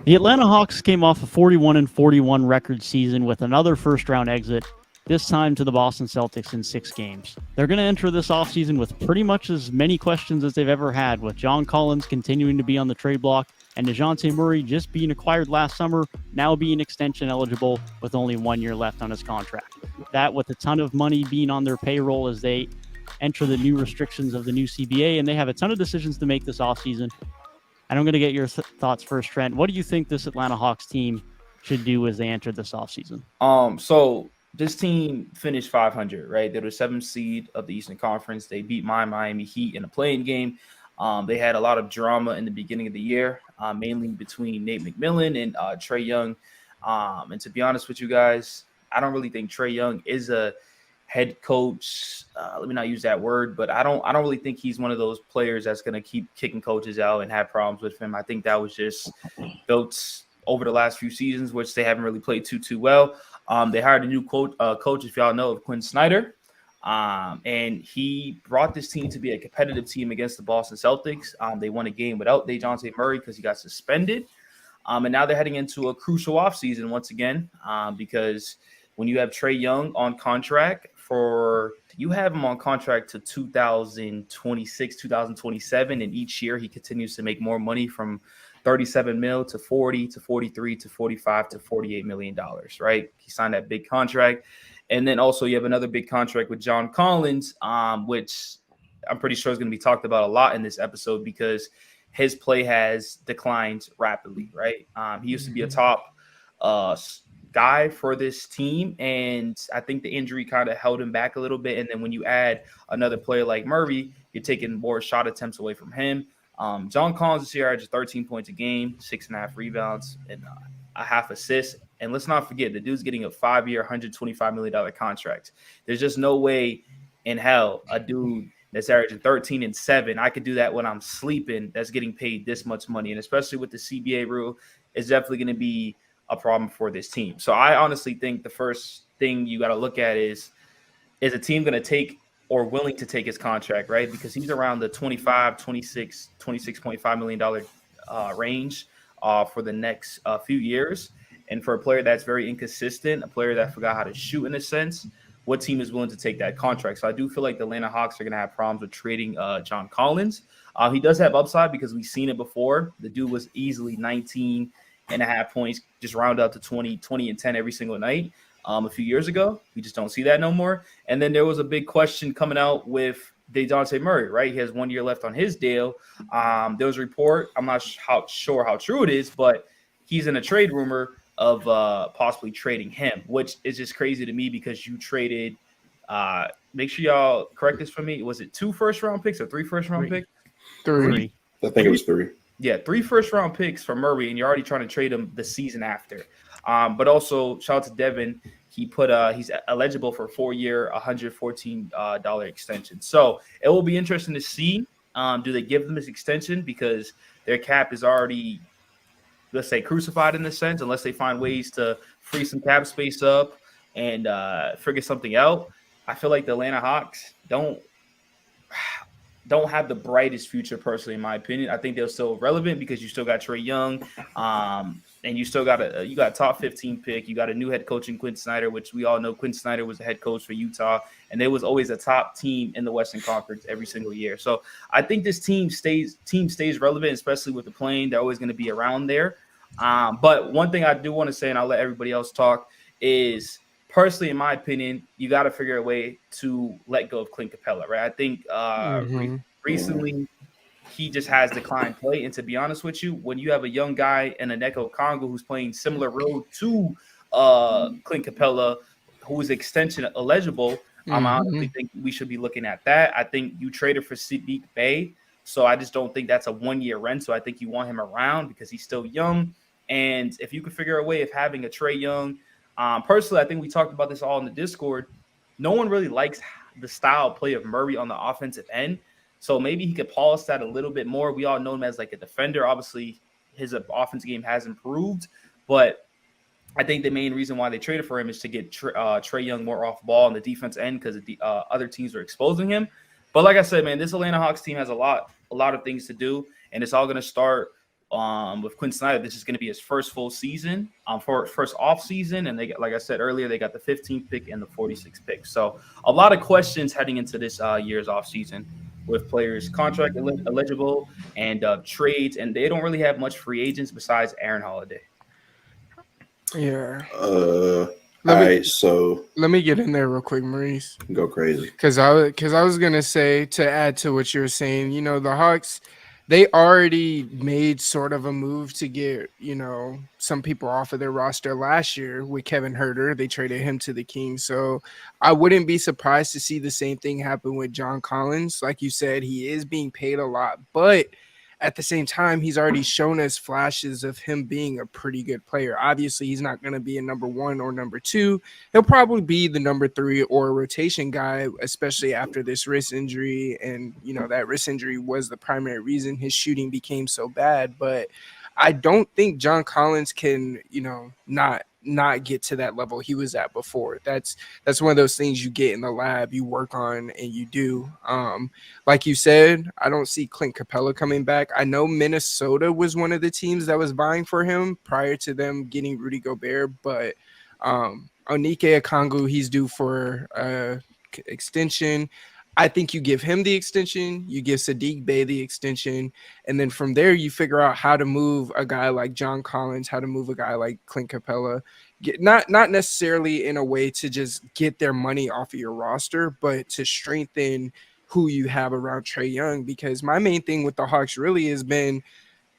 The Atlanta Hawks came off a 41-41 record season with another first-round exit, this time to the Boston Celtics in 6 games. They're going to enter this offseason with pretty much as many questions as they've ever had, with John Collins continuing to be on the trade block and Dejounte Murray just being acquired last summer, now being extension eligible with only 1 year left on his contract. That with a ton of money being on their payroll as they enter the new restrictions of the new CBA, and they have a ton of decisions to make this offseason. And I'm going to get your thoughts first, Trent. What do you think this Atlanta Hawks team should do as they enter this offseason? So this team finished 500, right? They were the 7th seed of the Eastern Conference. They beat my Miami Heat in a playing game. They had a lot of drama in the beginning of the year, mainly between Nate McMillan and Trae Young. And to be honest with you guys, I don't really think Trae Young is a head coach. Let me not use that word, but I don't really think he's one of those players that's going to keep kicking coaches out and have problems with him. I think that was just built over the last few seasons, which they haven't really played too well. They hired a new coach, if y'all know, of Quinn Snyder. And he brought this team to be a competitive team against the Boston Celtics. They won a game without Dejounte Murray because he got suspended. And now they're heading into a crucial offseason once again, because when you have Trae Young on contract you have him on contract to 2026, 2027, and each year he continues to make more money from 37 mil to 40 to 43 to 45 to $48 million, right? He signed that big contract. And then also you have another big contract with John Collins, which I'm pretty sure is going to be talked about a lot in this episode because his play has declined rapidly, right? He used to be a top guy for this team, and I think the injury kind of held him back a little bit. And then when you add another player like Murray, you're taking more shot attempts away from him. John Collins this year averaged 13 points a game, 6.5 rebounds, and a half assist. And let's not forget, the dude's getting a 5-year, $125 million contract. There's just no way in hell a dude that's averaging 13 and 7, I could do that when I'm sleeping, that's getting paid this much money. And especially with the CBA rule, it's definitely going to be a problem for this team. So I honestly think the first thing you got to look at is a team going to take or willing to take his contract, right? Because he's around the $26.5 million range for the next few years. And for a player that's very inconsistent, a player that forgot how to shoot in a sense, what team is willing to take that contract? So I do feel like the Atlanta Hawks are going to have problems with trading John Collins. He does have upside because we've seen it before. The dude was easily 19.5 points, just round out to 20 and 10 every single night a few years ago. We just don't see that no more. And then there was a big question coming out with Dejounte Murray, right? He has 1 year left on his deal. There was a report, I'm not sure how true it is, but he's in a trade rumor of possibly trading him, which is just crazy to me because you traded make sure y'all correct this for me. Was it 2 first-round picks or 3 first-round picks? 3. I think it was 3. Yeah, 3 first-round picks for Murray, and you're already trying to trade him the season after. But also, shout out to Devin. He put he's eligible for a 4-year, $114 extension. So it will be interesting to see. Do they give them this extension because their cap is already, let's say, crucified in this sense, unless they find ways to free some cap space up and figure something out. I feel like the Atlanta Hawks don't have the brightest future, personally, in my opinion. I think they're still relevant because you still got Trae Young, and you still got a top 15 pick. You got a new head coach in Quinn Snyder, which we all know Quinn Snyder was the head coach for Utah, and they was always a top team in the Western Conference every single year. So I think this team stays relevant, especially with the playing. They're always going to be around there. But one thing I do want to say, and I'll let everybody else talk, is personally, in my opinion, you got to figure a way to let go of Clint Capela, right? I think recently he just has declined play. And to be honest with you, when you have a young guy in Onyeka Okongwu who's playing similar role to Clint Capela, who is extension eligible, I honestly think we should be looking at that. I think you traded for Saddiq Bey, so I just don't think that's a 1-year rent. So I think you want him around because he's still young. And if you could figure a way of having a Trae Young, personally, I think we talked about this all in the Discord. No one really likes the style of play of Murray on the offensive end. So maybe he could polish that a little bit more. We all know him as like a defender. Obviously, his offensive game has improved. But I think the main reason why they traded for him is to get Trae Young more off ball on the defense end because the other teams are exposing him. But like I said, man, this Atlanta Hawks team has a lot of things to do. And it's all going to start with Quinn Snyder, this is going to be his first full season, for first off season, and they got, like I said earlier, they got the 15th pick and the 46th pick. So a lot of questions heading into this year's off season with players contract eligible and trades, and they don't really have much free agents besides Aaron Holiday. Yeah. So let me get in there real quick, Maurice. Go crazy. Because I was gonna say, to add to what you're saying, you know, the Hawks, they already made sort of a move to get, you know, some people off of their roster last year with Kevin Huerter. They traded him to the Kings. So I wouldn't be surprised to see the same thing happen with John Collins. Like you said, he is being paid a lot, but at the same time, he's already shown us flashes of him being a pretty good player. Obviously, he's not going to be a number 1 or number 2. He'll probably be the number 3 or a rotation guy, especially after this wrist injury. And, you know, that wrist injury was the primary reason his shooting became so bad. But I don't think John Collins can, you know, not get to that level he was at before. That's one of those things you get in the lab, you work on, and you do. Like you said, I don't see Clint Capela coming back. I know Minnesota was one of the teams that was vying for him prior to them getting Rudy Gobert, but Onyeka Okongwu, he's due for extension. I think you give him the extension, you give Saddiq Bey the extension, and then from there you figure out how to move a guy like John Collins, how to move a guy like Clint Capela. Not necessarily in a way to just get their money off of your roster, but to strengthen who you have around Trae Young. Because my main thing with the Hawks really has been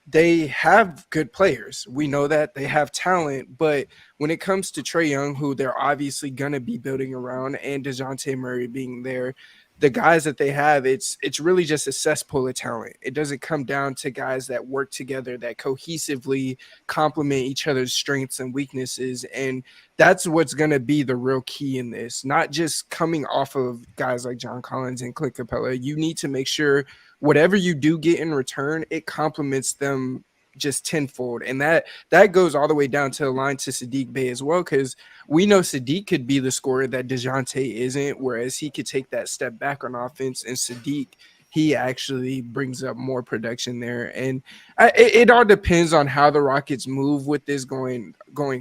they have good players. We know that they have talent, but when it comes to Trae Young, who they're obviously going to be building around, and Dejounte Murray being there, the guys that they have, it's really just a cesspool of talent. It doesn't come down to guys that work together, that cohesively complement each other's strengths and weaknesses. And that's what's going to be the real key in this, not just coming off of guys like John Collins and Clint Capela. You need to make sure whatever you do get in return, it complements them just tenfold. And that goes all the way down to the line to Saddiq Bey as well, because we know Saddiq could be the scorer that Dejounte isn't, whereas he could take that step back on offense, and Saddiq, he actually brings up more production there. And it all depends on how the Rockets move with this going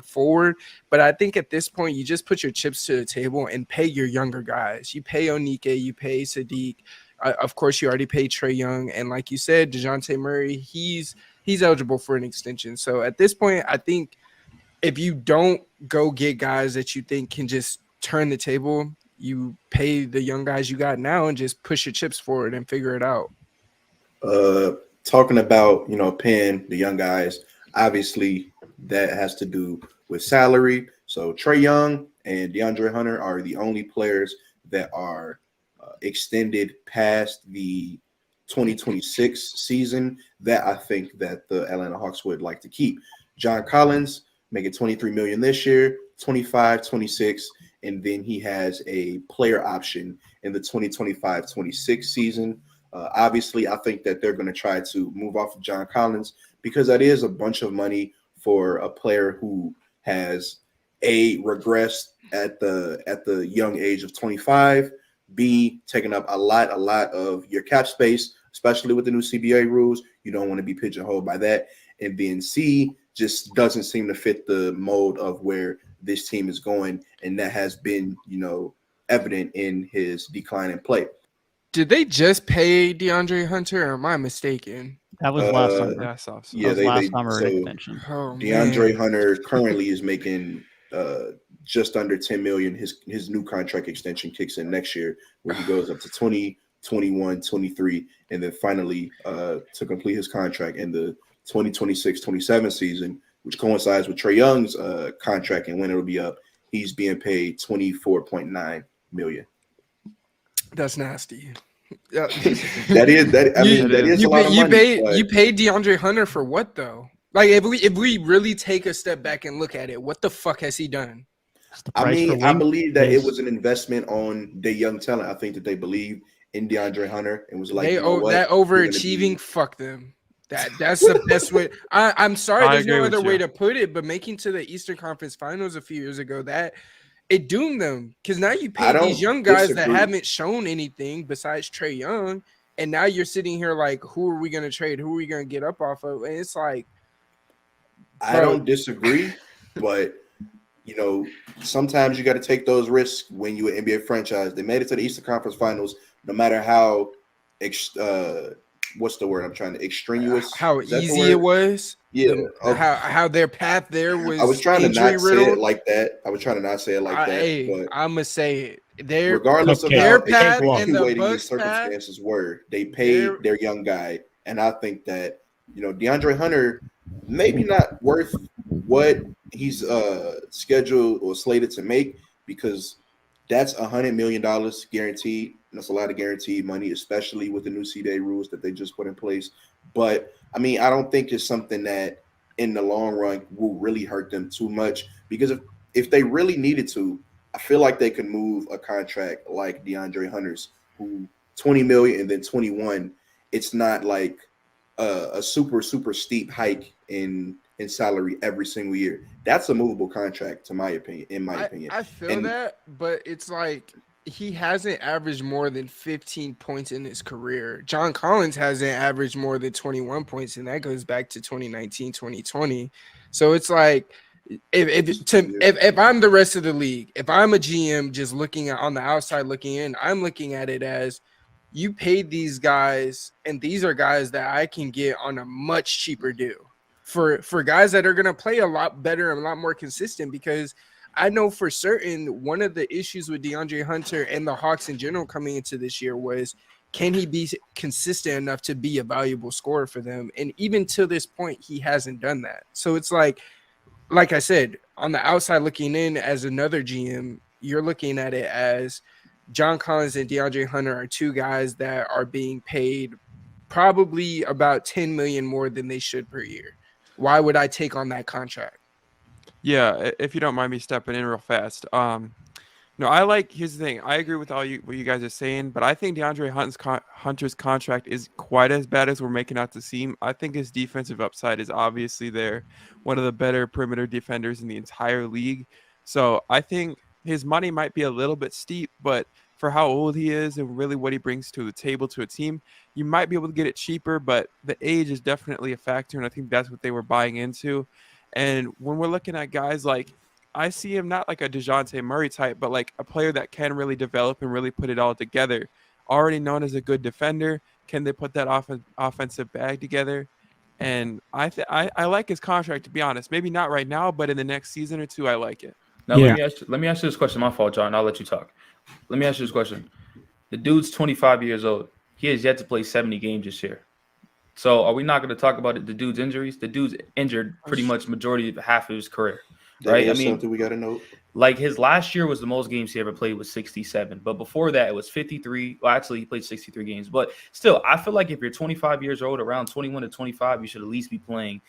forward. But I think at this point, you just put your chips to the table and pay your younger guys. You pay Onyeka, you pay Saddiq. Of course, you already paid Trae Young. And like you said, Dejounte Murray, he's eligible for an extension. So at this point, I think if you don't go get guys that you think can just turn the table, you pay the young guys you got now and just push your chips forward and figure it out. Talking about, paying the young guys, obviously that has to do with salary. So Trae Young and DeAndre Hunter are the only players that are extended past the 2026 season that I think that the Atlanta Hawks would like to keep. John Collins making $23 million this year, 25, 26, and then he has a player option in the 2025-26 season. Obviously, I think that they're going to try to move off of John Collins because that is a bunch of money for a player who has regressed at the young age of 25, B, taking up a lot of your cap space, especially with the new CBA rules. You don't want to be pigeonholed by that. And then C, just doesn't seem to fit the mold of where this team is going, and that has been, evident in his decline in play. Did they just pay DeAndre Hunter, or am I mistaken? That was last summer. That's awesome. Yeah, last summer extension. DeAndre Hunter currently is making just under $10 million. His new contract extension kicks in next year, where he goes up to 20, 21, 23, and then finally to complete his contract in the 2026-27 season, which coincides with Trae Young's contract and when it will be up. He's being paid $24.9 million. That's nasty. That is a lot of money. You paid DeAndre Hunter for what though? Like if we really take a step back and look at it, what the fuck has he done? I believe that it was an investment on their young talent. I think that they believe in DeAndre Hunter and was like, that overachieving. Fuck them. That's the best way. I'm sorry, there's no other way to put it, but making to the Eastern Conference Finals a few years ago, that it doomed them because now you pay these young guys that haven't shown anything besides Trae Young. And now you're sitting here like, who are we going to trade? Who are we going to get up off of? And it's like, I don't disagree, but you know, sometimes you got to take those risks when you're an NBA franchise. They made it to the Eastern Conference Finals, no matter how what's the word I'm trying to extraneous? How easy it was. Yeah. How their path there was. I was trying to not say riddled. it like that. But I'm gonna say it. Regardless of their how path and the extenuating the Bucks circumstances were, they paid their young guy, and I think that DeAndre Hunter maybe not worth what he's scheduled or slated to make, because that's $100 million guaranteed. And that's a lot of guaranteed money, especially with the new C-Day rules that they just put in place. But I mean, I don't think it's something that in the long run will really hurt them too much, because if they really needed to, I feel like they could move a contract like DeAndre Hunter's, who $20 million and then 21. It's not like a super steep hike in salary every single year. That's a movable contract, in my opinion. I feel that, but it's like he hasn't averaged more than 15 points in his career. John Collins hasn't averaged more than 21 points, and that goes back to 2019, 2020. So it's like, if I'm the rest of the league, if I'm a GM just looking on the outside looking in, I'm looking at it as you paid these guys, and these are guys that I can get on a much cheaper deal for guys that are going to play a lot better and a lot more consistent, because I know for certain one of the issues with DeAndre Hunter and the Hawks in general coming into this year was, can he be consistent enough to be a valuable scorer for them? And even to this point, he hasn't done that. So it's like I said, on the outside looking in as another GM, you're looking at it as John Collins and DeAndre Hunter are two guys that are being paid probably about $10 million more than they should per year. Why would I take on that contract? Yeah, if you don't mind me stepping in real fast. No, here's the thing. I agree with what you guys are saying, but I think DeAndre Hunter's contract is quite as bad as we're making out to seem. I think his defensive upside is obviously there. One of the better perimeter defenders in the entire league. So I think his money might be a little bit steep, but for how old he is and really what he brings to the table to a team, you might be able to get it cheaper, but the age is definitely a factor, and I think that's what they were buying into. And when we're looking at guys like, I see him not like a Dejounte Murray type, but like a player that can really develop and really put it all together. Already known as a good defender. Can they put that offensive bag together? And I like his contract, to be honest. Maybe not right now, but in the next season or two, I like it. Now, let me ask you this question. My fault, John. I'll let you talk. Let me ask you this question. The dude's 25 years old. He has yet to play 70 games this year. So are we not going to talk about the dude's injuries? The dude's injured pretty much majority of half of his career. Right? I mean, something we got to know. Like his last year was the most games he ever played was 67. But before that, it was 53. Well, actually, he played 63 games. But still, I feel like if you're 25 years old, around 21 to 25, you should at least be playing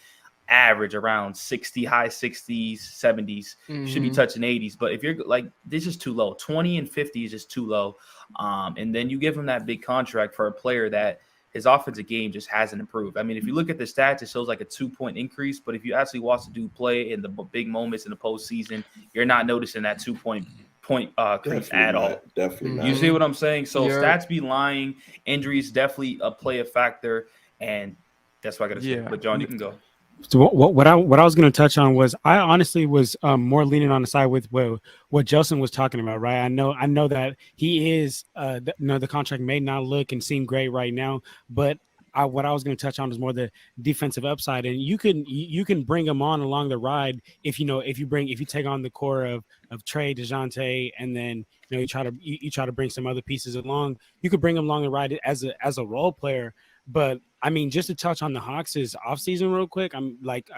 average around 60, high 60s, 70s. You should be touching 80s. But if you're like, this is too low. 20 and 50 is just too low. And then you give him that big contract for a player that his offensive game just hasn't improved. I mean, if you look at the stats, it shows like a 2-point increase. But if you actually watch the dude play in the big moments in the postseason, you're not noticing that 2-point increase at all. Definitely not. You see what I'm saying? So stats be lying. Injuries definitely play a factor. And that's what I got to say. But, John, you can go. So what I was going to touch on was, I honestly was more leaning on the side with what JELSON was talking about, right? I know that he is the contract may not look and seem great right now, but what I was going to touch on is more the defensive upside, and you can bring him on along the ride if you take on the core of Trae, Dejounte, and then you try to bring some other pieces along. You could bring him along the ride as a role player. But I mean, just to touch on the Hawks' offseason real quick, I'm like,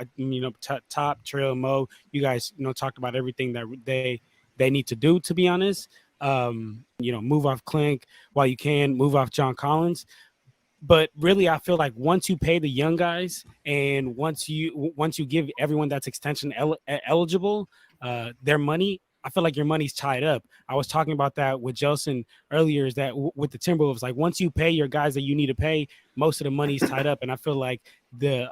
Top, Trill, Mo, you guys, talked about everything that they need to do, to be honest. Move off Clint while you can, move off John Collins. But really, I feel like once you pay the young guys and once you give everyone that's extension eligible their money, I feel like your money's tied up. I was talking about that with JELSON earlier, is that with the Timberwolves, like once you pay your guys that you need to pay, most of the money's tied up. And I feel like the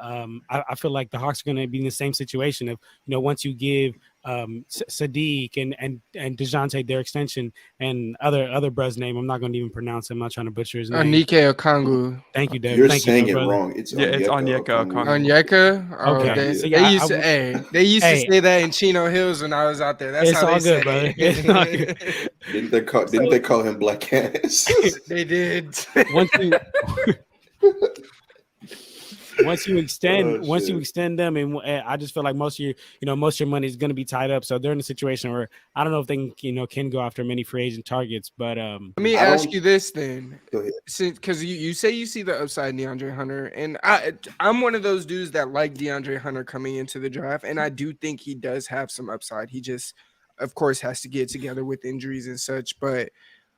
Hawks are going to be in the same situation of, once you give Saddiq and Dejounte, their extension, and other brother's name. I'm not going to even pronounce it. I'm not trying to butcher his name. Onyeka Okongwu. Thank you, Dave. You're Thank saying you, it brother. wrong. It's It's Onyeka Okongwu. Onyeka? Oh, Okay. they, So, they yeah, used to they used to Hey. say that in Chino Hills when I was out there. That's It's how all they good, said brother. it. It's all good. Didn't they call him black ass? They did. Once you extend Oh, shit. them, and I just feel like most of your money is going to be tied up. So they're in a situation where I don't know if they can go after many free agent targets. But Let me I ask don't- you this then, Go ahead. because you say you see the upside in DeAndre Hunter, and I'm one of those dudes that like DeAndre Hunter coming into the draft, and I do think he does have some upside. He just, of course, has to get together with injuries and such. But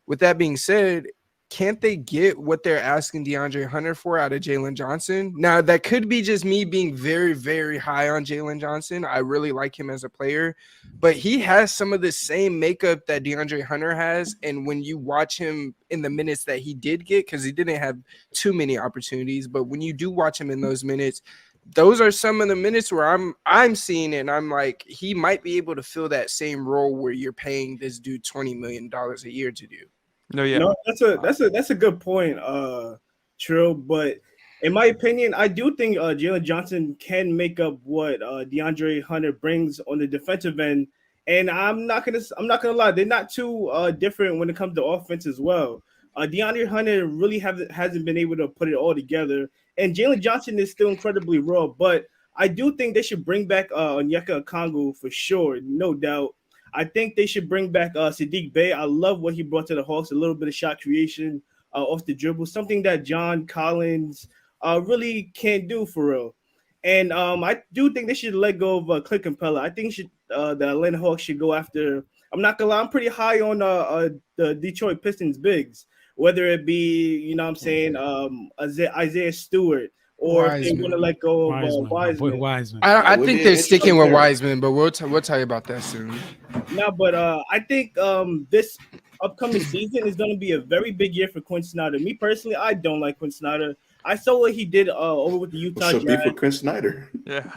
with that being said, can't they get what they're asking DeAndre Hunter for out of Jalen Johnson? Now, that could be just me being very, very high on Jalen Johnson. I really like him as a player, but he has some of the same makeup that DeAndre Hunter has. And when you watch him in the minutes that he did get, because he didn't have too many opportunities, but when you do watch him in those minutes, those are some of the minutes where I'm seeing it and I'm like, he might be able to fill that same role where you're paying this dude $20 million a year to do. No, yeah. No, that's a good point, Trill. But in my opinion, I do think Jalen Johnson can make up what DeAndre Hunter brings on the defensive end. And I'm not gonna lie, they're not too different when it comes to offense as well. DeAndre Hunter really hasn't been able to put it all together, and Jalen Johnson is still incredibly raw. But I do think they should bring back Onyeka Okongwu for sure, no doubt. I think they should bring back Saddiq Bey. I love what he brought to the Hawks, a little bit of shot creation off the dribble, something that John Collins really can't do for real. And I do think they should let go of Clint Capela. I think the Atlanta Hawks should go after. I'm not gonna lie, I'm pretty high on the Detroit Pistons bigs, whether it be Isaiah Stewart, or if they want to let go of Wiseman. I would think be they're an sticking interesting with pair. Wiseman, but we'll tell you about that soon. No, but I think this upcoming season is going to be a very big year for Quinn Snyder. Me personally, I don't like Quinn Snyder. I saw what he did over with the Utah What's up, beef Jazz. with Quinn Snyder? Yeah.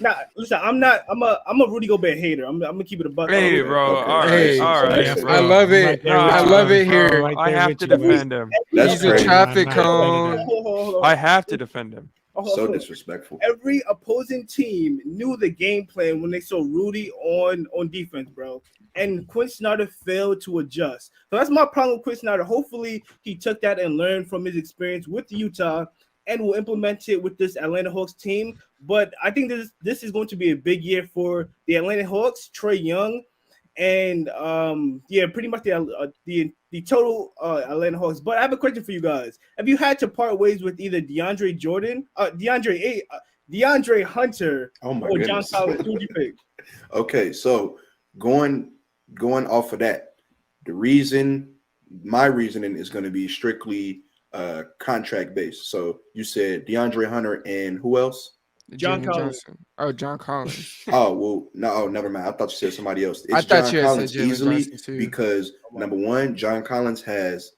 Nah, listen, I'm a Rudy Gobert hater. I'm gonna keep it a buck. Hey, bro. Okay. All right. Hey, all right. yeah, I love it. Right there with I you, love it bro. here. Right I there have with to you, bro. defend him. That's He's a crazy. traffic Nah, cone. Hold on. I have to defend him. So disrespectful. Every opposing team knew the game plan when they saw Rudy on defense, bro. And Quinn Snyder failed to adjust. So that's my problem with Quinn Snyder. Hopefully, he took that and learned from his experience with Utah and will implement it with this Atlanta Hawks team. But I think this is going to be a big year for the Atlanta Hawks, Trae Young, and pretty much the total Atlanta Hawks. But I have a question for you guys. Have you had to part ways with either DeAndre Hunter, Oh my or John goodness. Collins? Who would you pick? Okay, so going off of that, my reasoning is going to be strictly contract based. So you said DeAndre Hunter and who else? John Jalen Collins. Johnson. Oh, John Collins. Oh well, no, never mind. I thought you said somebody else. It's I thought John you had Collins said Jalen easily Johnson too. because number one, John Collins has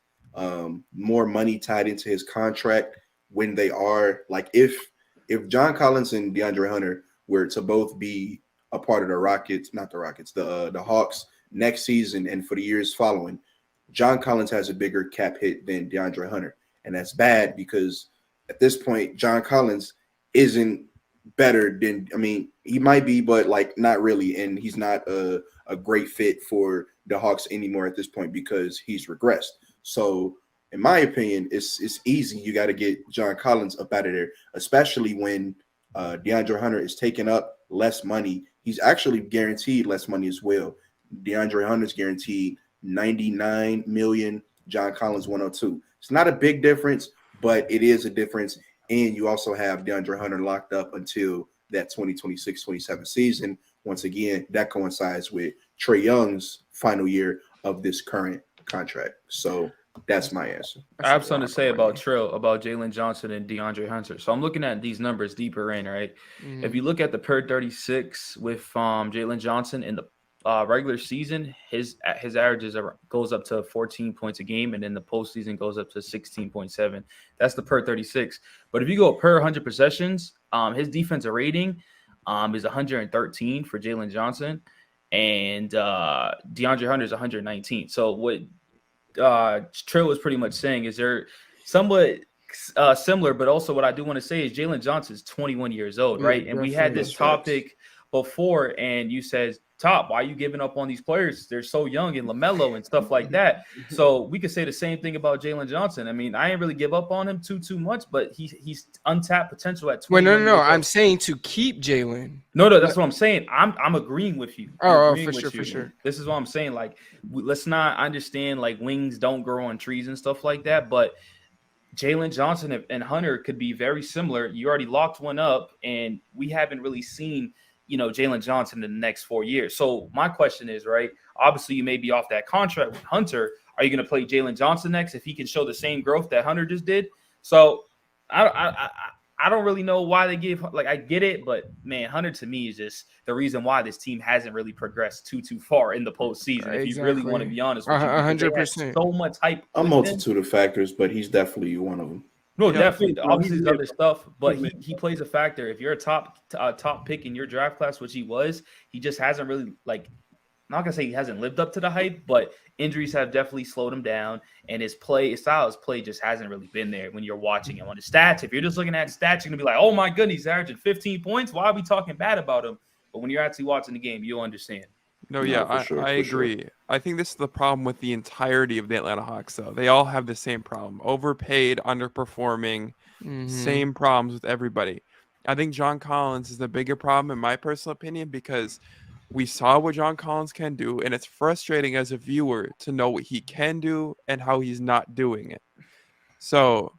more money tied into his contract when they are like if John Collins and DeAndre Hunter were to both be a part of the Hawks next season and for the years following, John Collins has a bigger cap hit than DeAndre Hunter, and that's bad because at this point, John Collins isn't better than, I mean, he might be, but like not really, and he's not a great fit for the Hawks anymore at this point because he's regressed. So in my opinion, it's easy. You got to get John Collins up out of there, especially when DeAndre Hunter is taking up less money. He's actually guaranteed less money as well. DeAndre Hunter's guaranteed $99 million, John Collins 102. It's not a big difference, but it is a difference. And you also have DeAndre Hunter locked up until that 2026-27 season. Once again, that coincides with Trae Young's final year of this current contract. So that's my answer. I have something to say about Trill, about Jalen Johnson and DeAndre Hunter. So I'm looking at these numbers deeper in, right? If you look at the per 36 with Jalen Johnson in the regular season, his averages goes up to 14 points a game, and then the postseason goes up to 16.7. That's the per 36. But if you go per 100 possessions, his defensive rating is 113 for Jalen Johnson, and DeAndre Hunter is 119. So what Trill was pretty much saying is they're somewhat similar, but also what I do want to say is Jalen Johnson is 21 years old, right? And we had this topic before, and you said, Top, why are you giving up on these players? They're so young, and LaMelo and stuff like that. So we could say the same thing about Jalen Johnson. I mean, I ain't really give up on him too much, but he's untapped potential at 21 Wait, no. years I'm old. saying to keep Jalen. No, that's what I'm saying. I'm agreeing with you. For sure. This is what I'm saying. Like, let's not understand like wings don't grow on trees and stuff like that. But Jalen Johnson and Hunter could be very similar. You already locked one up, and we haven't really seen, Jalen Johnson in the next 4 years. So my question is, right, obviously you may be off that contract with Hunter. Are you going to play Jalen Johnson next if he can show the same growth that Hunter just did? So I don't really know why they give, like, I get it, but man, Hunter to me is just the reason why this team hasn't really progressed too far in the postseason. Exactly. If you really want to be honest with you, 100%. So much hype. A multitude of factors, but he's definitely one of them. No, definitely. Obviously, there's other stuff, but he plays a factor. If you're a top pick in your draft class, which he was, he just hasn't really, like, I'm not gonna say he hasn't lived up to the hype, but injuries have definitely slowed him down, and his style of play just hasn't really been there when you're watching him on the stats. If you're just looking at stats, you're gonna be like, "Oh my goodness, he's averaging 15 points. Why are we talking bad about him?" But when you're actually watching the game, you'll understand. No, yeah, I agree. Sure. I think this is the problem with the entirety of the Atlanta Hawks, though. They all have the same problem. Overpaid, underperforming, same problems with everybody. I think John Collins is the bigger problem, in my personal opinion, because we saw what John Collins can do, and it's frustrating as a viewer to know what he can do and how he's not doing it. So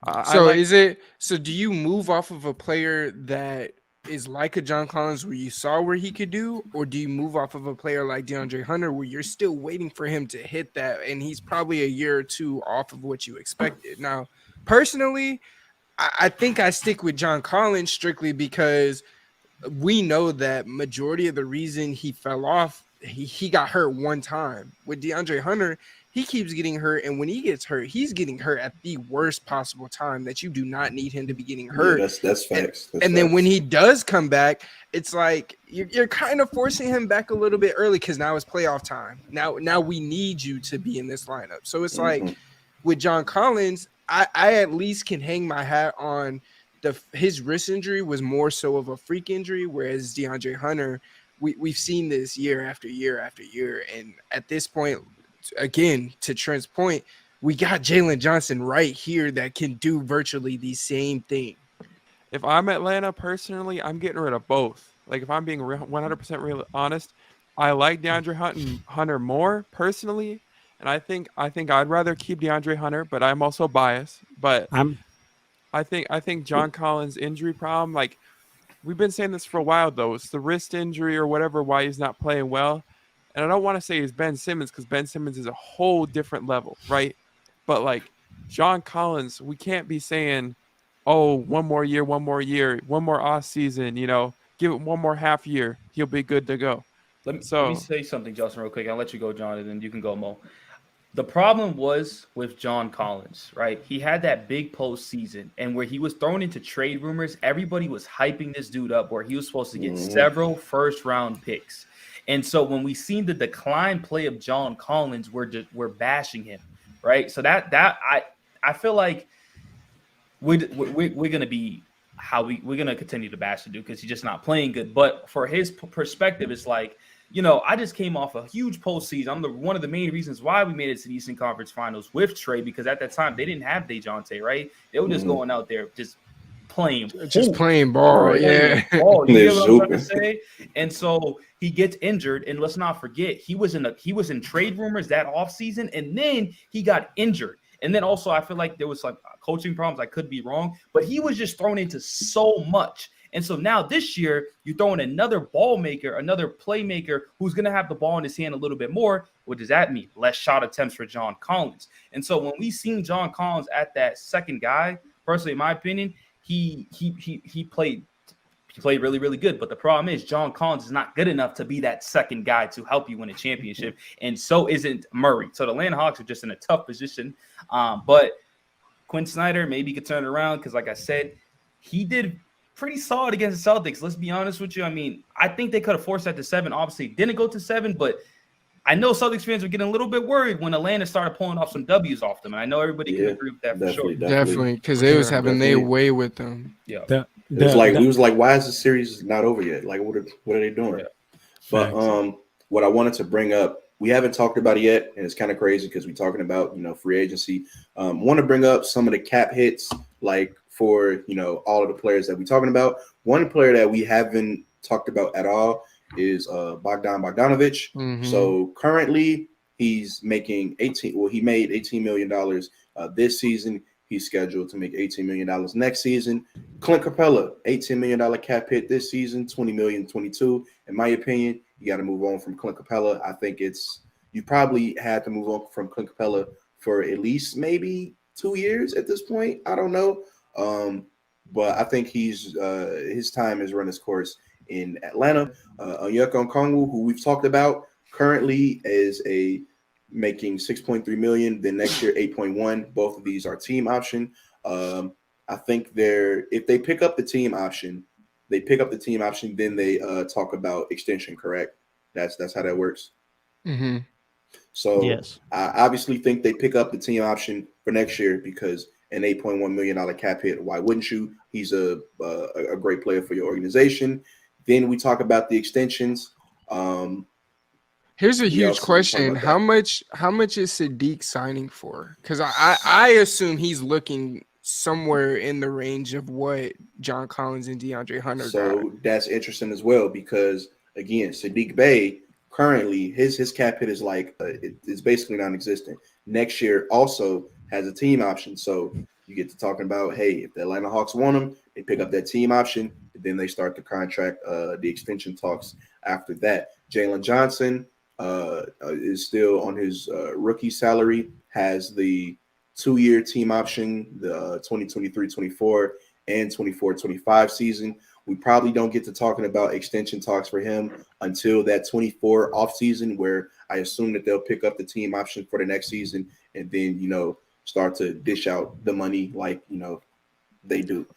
do you move off of a player that is like a John Collins where you saw where he could do, or do you move off of a player like DeAndre Hunter where you're still waiting for him to hit that and he's probably a year or two off of what you expected? Now, personally, I think I stick with John Collins strictly because we know that majority of the reason he fell off, he got hurt one time. With DeAndre Hunter, he keeps getting hurt, and when he gets hurt, he's getting hurt at the worst possible time that you do not need him to be getting hurt. Yeah, that's facts. Then when he does come back, it's like you're kind of forcing him back a little bit early because now it's playoff time. Now we need you to be in this lineup. So it's like with John Collins, I at least can hang my hat on his wrist injury was more so of a freak injury, whereas DeAndre Hunter, we've seen this year after year after year. And at this point, again, to Trent's point, we got Jalen Johnson right here that can do virtually the same thing. If I'm Atlanta, personally, I'm getting rid of both. Like, if I'm being 100% real honest, I like DeAndre Hunter more personally, and I think I'd rather keep DeAndre Hunter, but I'm also biased. But I think John Collins' injury problem, like, we've been saying this for a while, though. It's the wrist injury or whatever, why he's not playing well. And I don't want to say it's Ben Simmons because Ben Simmons is a whole different level, right? But, like, John Collins, we can't be saying, oh, one more year, one more off season, give it one more half year. He'll be good to go. Let me say something, Justin, real quick. I'll let you go, John, and then you can go, Mo. The problem was with John Collins, right? He had that big postseason, and where he was thrown into trade rumors, everybody was hyping this dude up where he was supposed to get several first-round picks. And so when we seen the decline play of John Collins, we're bashing him, right? So that I feel like we're gonna be we're gonna continue to bash the dude because he's just not playing good. But for his perspective, it's like, I just came off a huge postseason. I'm one of the main reasons why we made it to the Eastern Conference Finals with Trae, because at that time they didn't have Dejounte, right? They were just going out there just playing ball. Yeah. You know what I'm trying to say? And so he gets injured, and let's not forget he was in trade rumors that offseason, and then he got injured. And then also I feel like there was like coaching problems. I could be wrong, but he was just thrown into so much. And so now this year, you throw in another ball maker, another playmaker who's going to have the ball in his hand a little bit more. What does that mean? Less shot attempts for John Collins. And so when we seen John Collins at that second guy, personally, in my opinion, he played really, really good. But the problem is John Collins is not good enough to be that second guy to help you win a championship. And so isn't Murray. So the Atlanta Hawks are just in a tough position. But Quinn Snyder maybe could turn it around because, like I said, he did pretty solid against the Celtics. Let's be honest with you. I mean, I think they could have forced that to 7. Obviously, didn't go to 7, but I know Celtics fans were getting a little bit worried when Atlanta started pulling off some W's off them. And I know everybody can agree with that for sure. Definitely, because they was having their way with them. Yeah. We was like, why is the series not over yet? Like, what are they doing? Yeah. But what I wanted to bring up, we haven't talked about it yet, and it's kind of crazy because we're talking about free agency. Want to bring up some of the cap hits, like for all of the players that we're talking about. One player that we haven't talked about at all is Bogdan Bogdanovic. Mm-hmm. So currently he's making he made $18 million this season. He's scheduled to make $18 million next season. Clint Capela, $18 million cap hit this season, $20 million 22. In my opinion, you got to move on from Clint Capela. I think you probably had to move on from Clint Capela for at least maybe 2 years at this point. I don't know. But I think his time has run its course in Atlanta. Onyeka Okongwu, who we've talked about, currently is making $6.3 million. Then next year, 8.1. Both of these are team option. I think if they pick up the team option, then they talk about extension. Correct? That's how that works. Mm-hmm. So yes. I obviously think they pick up the team option for next year because an $8.1 million cap hit. Why wouldn't you? He's a great player for your organization. Then we talk about the extensions. Here's a huge question: How much is Saddiq signing for? Because I assume he's looking somewhere in the range of what John Collins and DeAndre Hunter got. So that's interesting as well because again, Saddiq Bey currently his cap hit is it's basically non-existent. Next year also has a team option, so you get to talking about, hey, if the Atlanta Hawks want him, they pick up that team option, and then they start the contract, the extension talks after that. Jalen Johnson is still on his rookie salary, has the 2-year team option, the 2023-24 and 24-25 season. We probably don't get to talking about extension talks for him until that 24 offseason, where I assume that they'll pick up the team option for the next season and then, start to dish out the money like, they do.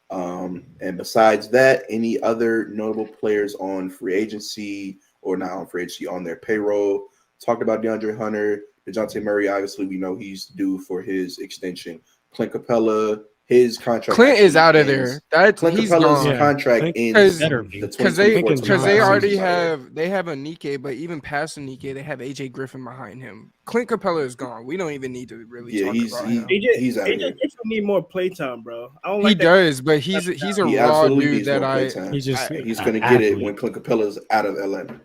And besides that, any other notable players on free agency or not on free agency, on their payroll? Talked about DeAndre Hunter, Dejounte Murray. Obviously, we know he's due for his extension. Clint Capela, his contract. Clint is out of there. Clint Capela's contract ends because they already have Onyeka, but even past Onyeka, they have AJ Griffin behind him. Clint Capela is gone. We don't even need to really talk about him. He's out of here. AJ Griffin need more playtime, bro. I don't he does, but he's a raw dude that he's going to get it when Clint Capela's out of Atlanta.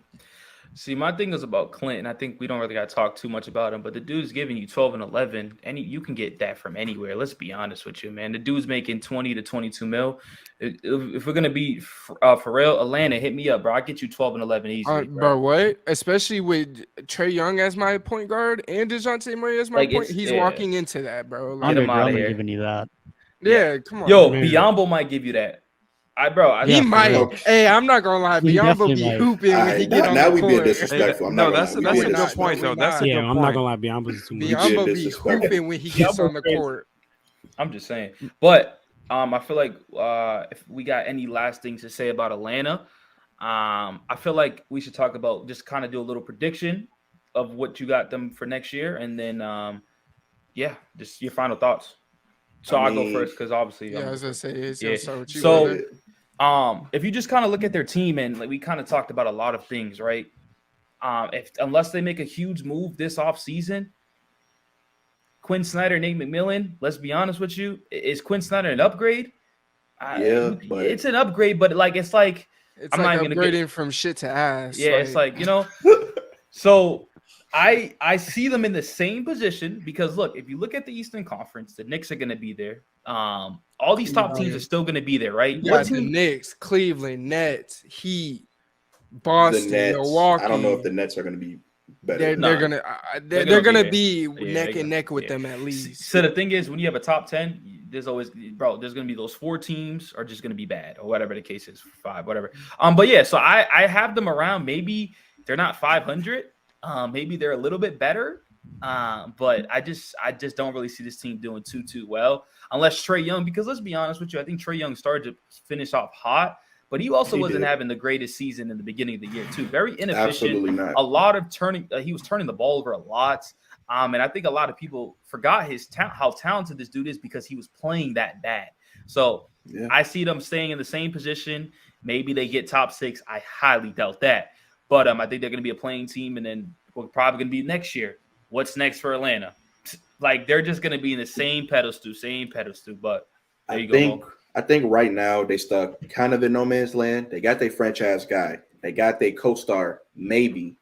See, my thing is about Clint, and I think we don't really got to talk too much about him, but the dude's giving you 12 and 11, and you can get that from anywhere. Let's be honest with you, man. The dude's making 20 to 22 mil. If we're going to be for real, Atlanta, hit me up, bro. I'll get you 12 and 11 easily, bro. What? Especially with Trae Young as my point guard and Dejounte Murray as my point. He's walking into that, bro. Get him out of here. Giving you that. Yeah, come on. Yo, Biombo might give you that. He might. Hey, I'm not gonna lie. Biombo be hooping when he get on the court. Now we being disrespectful. That's a good point, though. That's a good point. I'm not gonna lie. Biombo's too much. Biombo be hooping when he gets on the court. I'm just saying. But I feel like if we got any last things to say about Atlanta, I feel like we should talk about just kind of do a little prediction of what you got them for next year, and then just your final thoughts. So I'll go first because obviously, as I say, start with you. So, if you just kind of look at their team, and like we kind of talked about a lot of things, right? Unless they make a huge move this offseason, Quinn Snyder, Nate McMillan, let's be honest with you, is Quinn Snyder an upgrade? But it's an upgrade, but it's like I'm not upgrading from shit to ass. Yeah, it's like so. I see them in the same position because look, if you look at the Eastern Conference, the Knicks are going to be there. All these top teams are still going to be there, right? Yeah, the Knicks, Cleveland, Nets, Heat, Boston, Milwaukee. I don't know if the Nets are going to be better. They're gonna be neck and neck with them at least. So the thing is, when you have a top 10, there's going to be those 4 teams are just going to be bad or whatever the case is, 5, whatever. But yeah, so I have them around. Maybe they're not 500. Maybe they're a little bit better, But I just don't really see this team doing too well unless Trae Young, because let's be honest with you, I think Trae Young started to finish off hot, but he also wasn't having the greatest season in the beginning of the year too. Very inefficient. Absolutely not. A lot of turning. He was turning the ball over a lot. And I think a lot of people forgot how talented this dude is because he was playing that bad. So I see them staying in the same position. Maybe they get top 6. I highly doubt that. But I think they're going to be a playing team, and then we're probably going to be next year. What's next for Atlanta? Like, they're just going to be in the same pedestal. But there you go. I think right now they stuck kind of in no man's land. They got their franchise guy. They got their co-star. Maybe.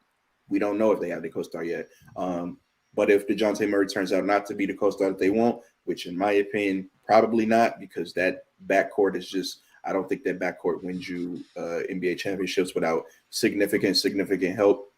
We don't know if they have their co-star yet. But if Dejounte Murray turns out not to be the co-star that they want, which in my opinion, probably not, because that backcourt is just, I don't think that backcourt wins you NBA championships without significant help.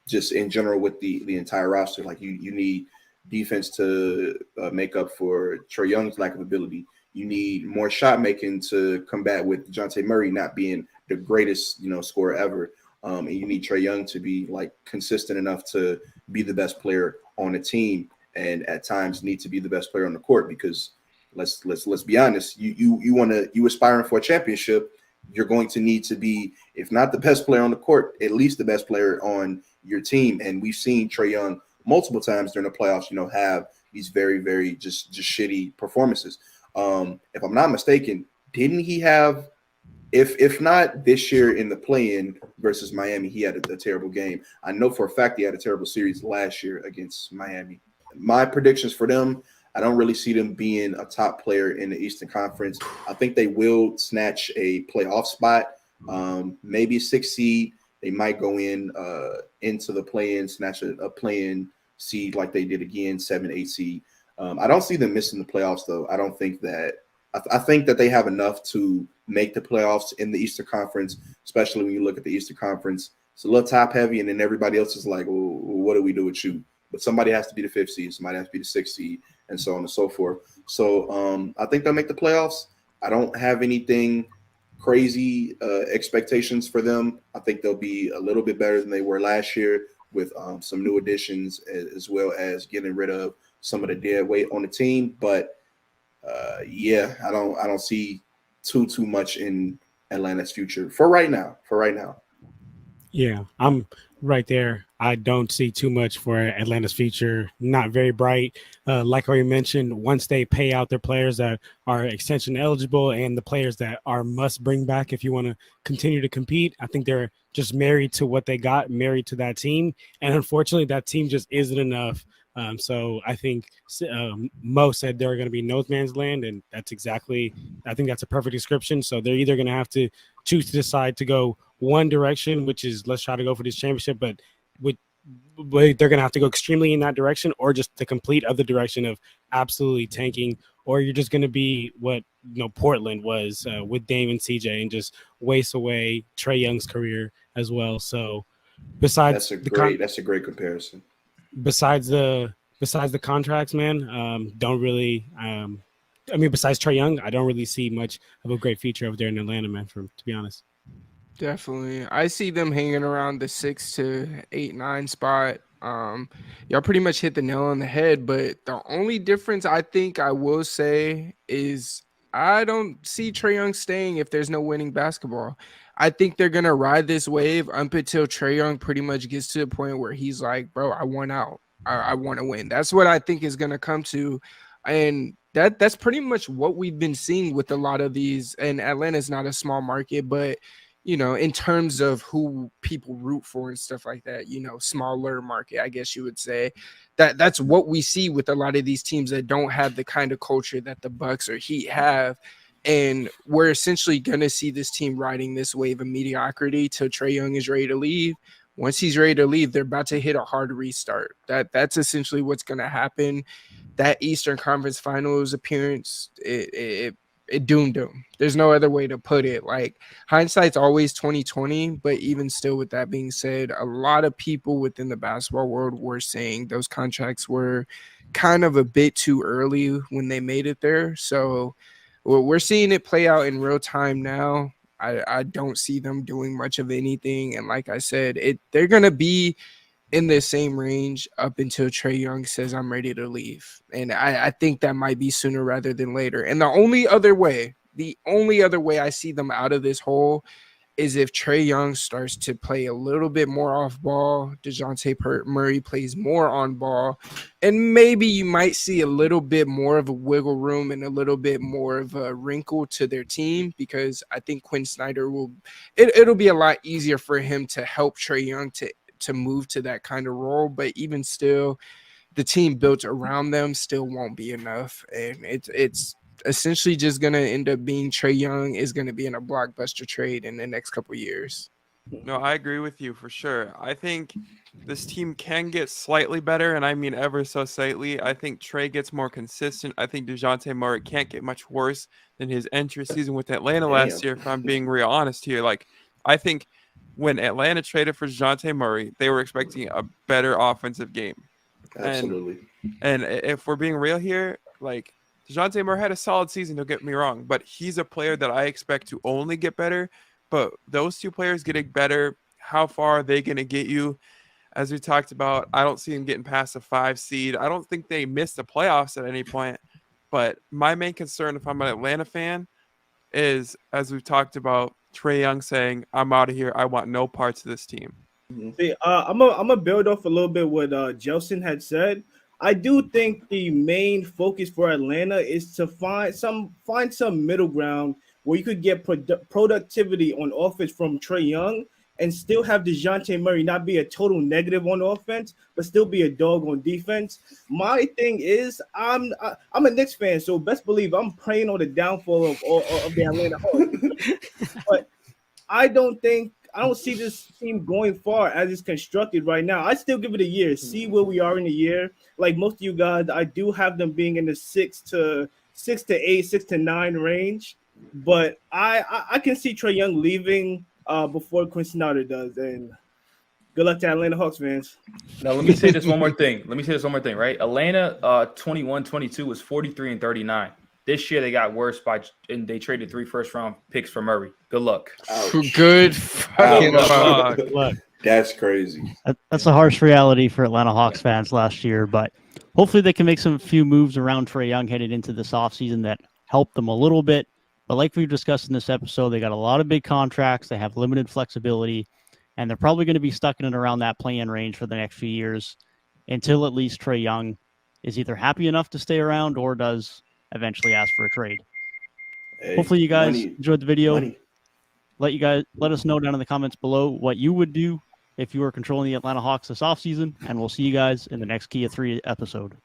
Just in general with the entire roster, like you need defense to make up for Trae Young's lack of ability. You need more shot making to combat with Dejounte Murray not being the greatest, scorer ever. And you need Trae Young to be like consistent enough to be the best player on the team, and at times need to be the best player on the court, because let's be honest, you aspiring for a championship, you're going to need to be, if not the best player on the court, at least the best player on your team. And we've seen Trae Young multiple times during the playoffs, have these very, very just shitty performances. If I'm not mistaken, didn't he have, if not this year in the play-in versus Miami, he had a terrible game. I know for a fact he had a terrible series last year against Miami. My predictions for them, I don't really see them being a top player in the Eastern Conference. I think they will snatch a playoff spot, maybe 6 seed. They might go into the play-in, snatch a play-in seed like they did again, 7, 8 seed. I don't see them missing the playoffs, though. I don't think that. I think that they have enough to make the playoffs in the Eastern Conference, especially when you look at the Eastern Conference. It's a little top heavy, and then everybody else is like, well, what do we do with you? But somebody has to be the 5th seed, somebody has to be the 6th seed, and so on and so forth. So I think they'll make the playoffs. I don't have anything crazy expectations for them. I think they'll be a little bit better than they were last year with some new additions, as well as getting rid of some of the dead weight on the team. But I don't see too much in Atlanta's future for right now. Yeah, I'm right there. I don't see too much for Atlanta's future. Not very bright. Like I mentioned, once they pay out their players that are extension eligible and the players that are must bring back if you want to continue to compete, I think they're just married to what they got, married to that team. And unfortunately, that team just isn't enough. So I think Mo said they're going to be no man's land, and I think that's a perfect description. So they're either going to have to choose to decide to go one direction, which is let's try to go for this championship, but they're going to have to go extremely in that direction, or just the complete other direction of absolutely tanking, or you're just going to be what Portland was with Dame and CJ and just waste away Trae Young's career as well. So besides that's a great comparison. Besides the contracts, man, don't really. Besides Trae Young, I don't really see much of a great future over there in Atlanta, man. To be honest. Definitely. I see them hanging around the 6 to 8, 9 spot. Y'all pretty much hit the nail on the head, but the only difference I think I will say is I don't see Trae Young staying if there's no winning basketball. I think they're going to ride this wave up until Trae Young pretty much gets to the point where he's like, bro, I want out. I want to win. That's what I think is going to come to. And that's pretty much what we've been seeing with a lot of these. And Atlanta's not a small market, but in terms of who people root for and stuff like that, smaller market, I guess you would say, that's what we see with a lot of these teams that don't have the kind of culture that the Bucks or Heat have. And we're essentially going to see this team riding this wave of mediocrity till Trae Young is ready to leave. Once he's ready to leave, they're about to hit a hard restart. That's essentially what's going to happen. That Eastern Conference Finals appearance, it doomed him. There's no other way to put it. Like, hindsight's always 2020, but even still, with that being said, a lot of people within the basketball world were saying those contracts were kind of a bit too early when they made it there. So we're seeing it play out in real time now. I don't see them doing much of anything. And like I said, they're going to be in the same range up until Trae Young says I'm ready to leave. And I think that might be sooner rather than later. And the only other way I see them out of this hole is if Trae Young starts to play a little bit more off ball, Dejounte Murray plays more on ball, and maybe you might see a little bit more of a wiggle room and a little bit more of a wrinkle to their team, because I think Quinn Snyder it'll be a lot easier for him to help Trae Young to move to that kind of role. But even still, the team built around them still won't be enough, and it's essentially just going to end up being Trae Young is going to be in a blockbuster trade in the next couple of years. No, I agree with you for sure. I think this team can get slightly better, and I mean ever so slightly. I think Trae gets more consistent. I think Dejounte Murray can't get much worse than his entry season with Atlanta last year, if I'm being real honest here. Like, I think when Atlanta traded for Dejounte Murray, they were expecting a better offensive game. Absolutely. And if we're being real here, like, Dejounte Murray had a solid season, don't get me wrong, but he's a player that I expect to only get better. But those two players getting better, how far are they going to get you? As we talked about, I don't see them getting past a 5 seed. I don't think they missed the playoffs at any point. But my main concern, if I'm an Atlanta fan, is, as we've talked about, Trae Young saying, I'm out of here. I want no parts of this team. See, I'm gonna build off a little bit what JELSON had said. I do think the main focus for Atlanta is to find some middle ground where you could get productivity on offense from Trae Young and still have Dejounte Murray not be a total negative on offense, but still be a dog on defense. My thing is, I'm a Knicks fan, so best believe I'm praying on the downfall of the Atlanta Hawks. But I don't see this team going far as it's constructed right now. I still give it a year, see where we are in a year. Like most of you guys, I do have them being in the 6 to 8, 6 to 9 range. But I can see Trae Young leaving before Quinn Snyder does. And good luck to Atlanta Hawks fans. Now, let me say this one more thing. Right? Atlanta 21-22 was 43-39. This year they got worse and they traded 3 first-round picks for Murray. Good luck. Ouch. Good fucking luck. Good luck. That's crazy. That's a harsh reality for Atlanta Hawks fans last year, but hopefully they can make some few moves around Trae Young headed into this offseason that help them a little bit. But like we've discussed in this episode, they got a lot of big contracts. They have limited flexibility, and they're probably going to be stuck in and around that play-in range for the next few years until at least Trae Young is either happy enough to stay around or does eventually ask for a trade. Hey, hopefully you guys money. enjoyed the video. Money. Let us know down in the comments below what you would do if you were controlling the Atlanta Hawks this offseason, and we'll see you guys in the next Key of 3 episode.